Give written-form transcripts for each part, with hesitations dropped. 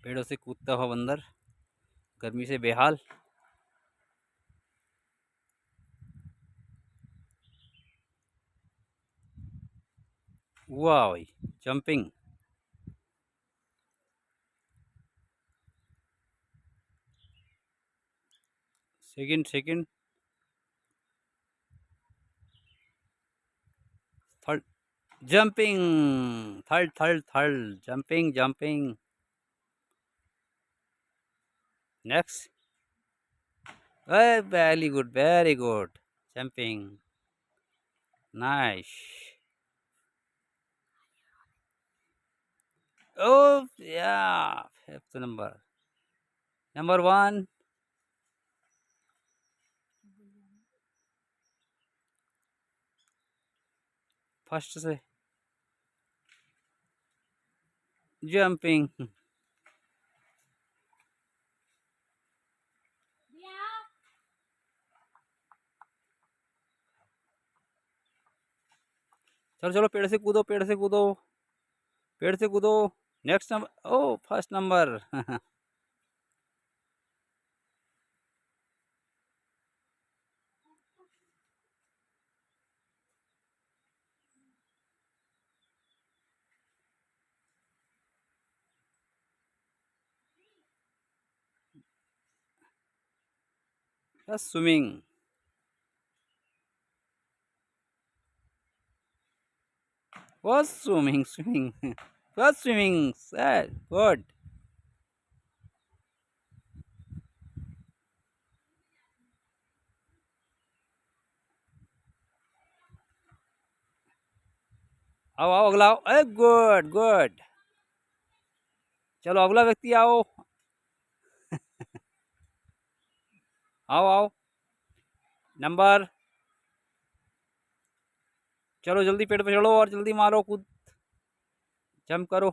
पेड़ों से कूदता हुआ बंदर गर्मी से बेहाल। वाह भाई, jumping. Second second. Third. Jumping. Third third third. Jumping jumping. Next. Very good very good. Jumping. Nice. Oh yeah, fifth number. Number one. First से जंपिंग। चलो चलो, पेड़ से कूदो पेड़ से कूदो पेड़ से कूदो। Next number. ओ first number. Swimming. was swimming was swimming sad good। आओ आओ अगला आओ। A good good. चलो अगला व्यक्ति आओ। आओ आओ। नंबर। चलो जल्दी पेड़ पे चढ़ो और जल्दी मारो कूद। जंप करो।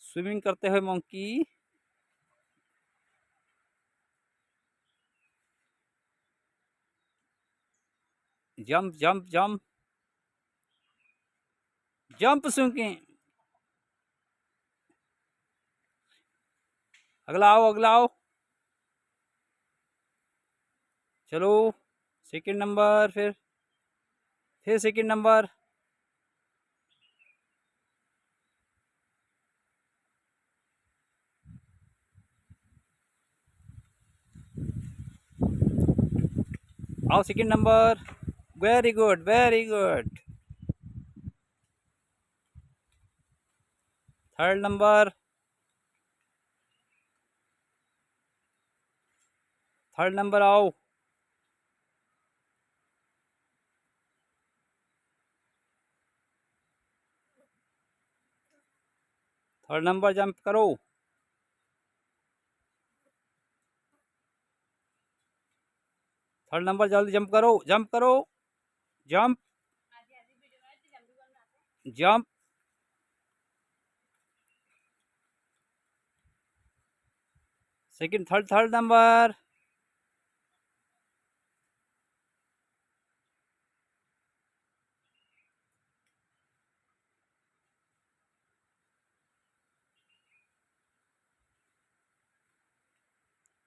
स्विमिंग करते हुए monkey. Jump jump jump. Jump swimming. अगला आओ अगला आओ। चलो सेकंड नंबर। फिर सेकंड नंबर। आओ second number. Very good very good. Third number. Third number आओ। थर्ड नंबर जंप करो। थर्ड नंबर जल्दी जंप करो जंप करो। Jump jump. Second third third number.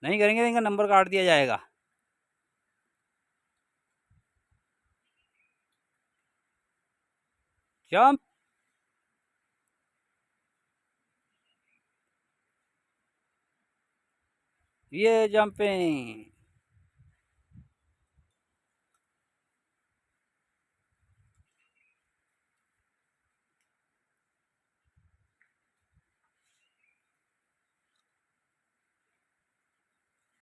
नहीं करेंगे इनका नंबर काट दिया जाएगा। जंप। ये जंपिंग।